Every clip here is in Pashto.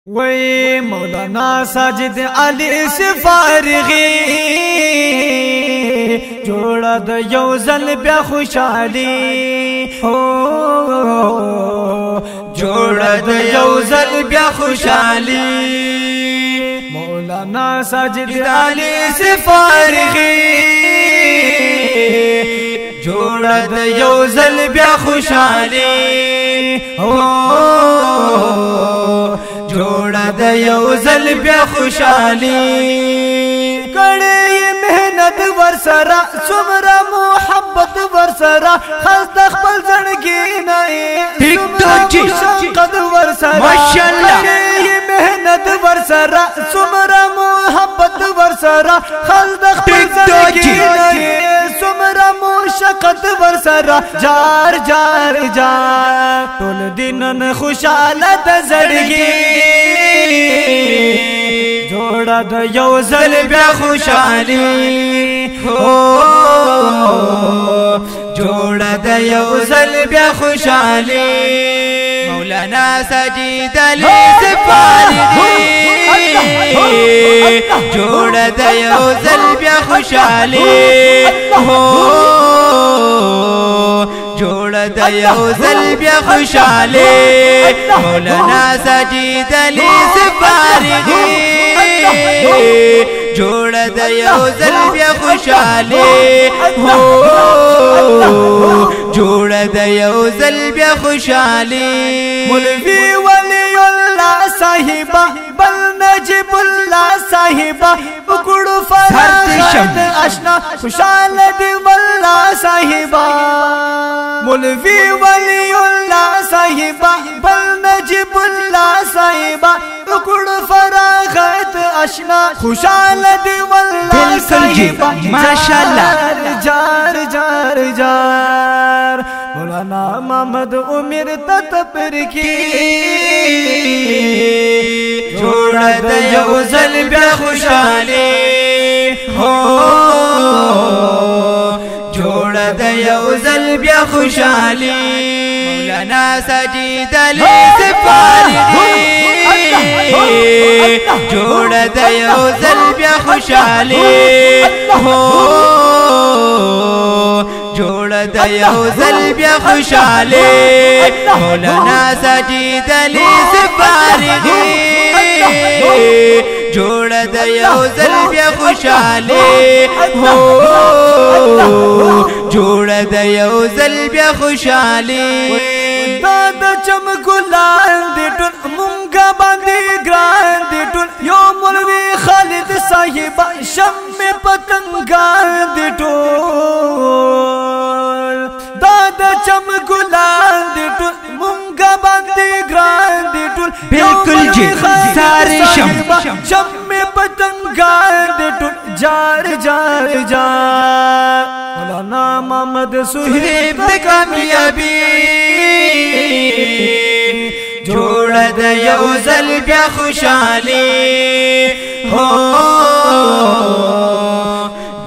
وی مولانا ساجد علی سفارغی جوړه د یو ځل بیا خوشالي جوړه د یو ځل بیا خوشالي مولانا ساجد علی سفارغی جوړه د یو ځل بیا خوشالي جوړه د یو ځل بیا خوشالي کړي مهنت ورسره څومره محبت ورسره خاص د خپل زړګي نه قد ورسره ماشاءالله کړي مهنت ورسره څومره محبت ورسره خاص د خپل زړګي نه څومره مشقت ورسره جار جار جار ټول دینن خوشاله د زړګي جوړه د یو ځل بیا خوشالي جوړه د یو ځل بیا خوشالي مولانا ساجد علی سفارغی جوړه د یو ځل بیا خوشالي جوړه د یو ځل بیا خوشالي مولانا ساجد علی سفارغی جوړه د یو ځل بیا خوشالي جوړه د یو ځل بیا خوشالي مولوی ولی الله صاحبہ بل نجیب الله صاحبہ وکړو فرحت آشنا خوشاله دی والله صاحبہ مولوی ولی الله صاحبہ بل نجیب الله صاحبہ وکړو فرحت آشنا خوشاله دی والله صاحبہ ماشاءالله جار جار جار مولانا محمد عمر تطبر کی جوړه د یو ځل بیا خوشالي جوړه د یو ځل بیا خوشالي مولانا ساجد علی سفارغی جوړه د یو ځل بیا خوشالي جوړه د یو ځل بیا خوشالي مولانا ساجد علی سفارغی جوړه د یو ځل بیا خوشالي جوړه د یو ځل بیا خوشالي دا د چمګلان دي ټول مونږه باندې ګران دي ټول یو مولوی خالد صاحب شم پتنګان دي ټول دا د چمګلان دي ټول مونږه باندې ګران دي ټول بالکل جی سارے شم پتنګان دي ټول جار جار جار مولانا محمد سہیب د کامیابی جوړه د یو ځل بیا خوشالي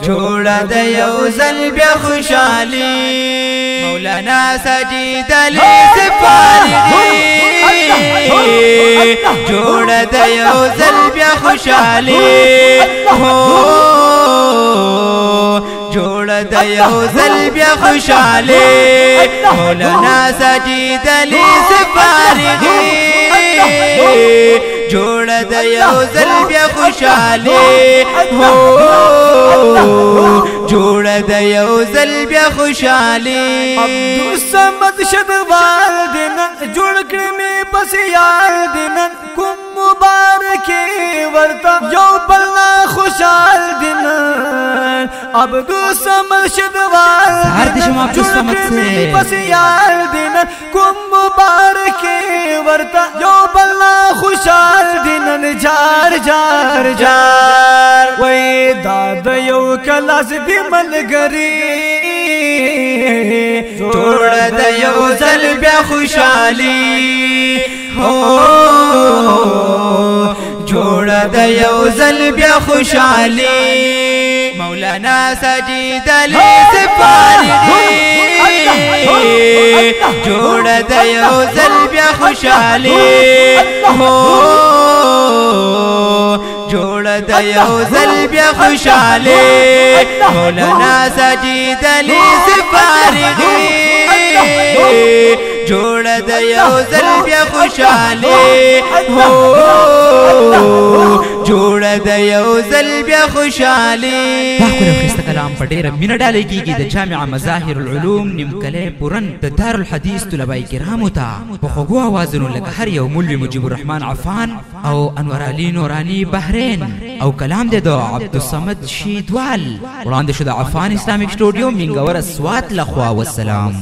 جوړه د یو ځل بیا خوشالي مولانا ساجد علی سفارغی جوړه د یو ځل بیا خوشالي جوړه د یو ځل بیا خوشالي مولانا ساجد علی سفارغی جوړه د یو ځل بیا خوشالي جوړه د یو ځل بیا خوشالي عبدالصمد شدوال دینن جوړ کړی می پس یار دینن کوم مبارک ورتا یو بلنا خوشال دینن عبدالصمد شدوال جوړ کړی می پس یار دینن کوم مبارک ورتا یو بلنا خوشال دینن جار جار جار وای داد یو کلاس دی ملګری جوړه د یو ځل بیا خوشالي جوړه د یو ځل بیا خوشالي مولانا ساجد علی سفارغی جوړ د یو ځل بیا خوشالي هو جوړ د یو ځل بیا خوشالي مولانا سجید علی سفارغي جوړ د یو ځل بیا خوشالي هو جوړ د یو ځل بیا خوشالي دا خو کلام په ډېره مینه ډالۍ کیږي د جامع مظاهر العلوم نیمکلی پورن د دارالحدیث طلبای کرامو ته په خوږو اوازونو لکه هر یو مولوي مجیب الرحمن عفان او انور علي نوراني بحرین او کلام د عبدالصمد شیدوال وړاندې شو د عفان اسلامیک سټوډیو منګور اسوات لخوا والسلام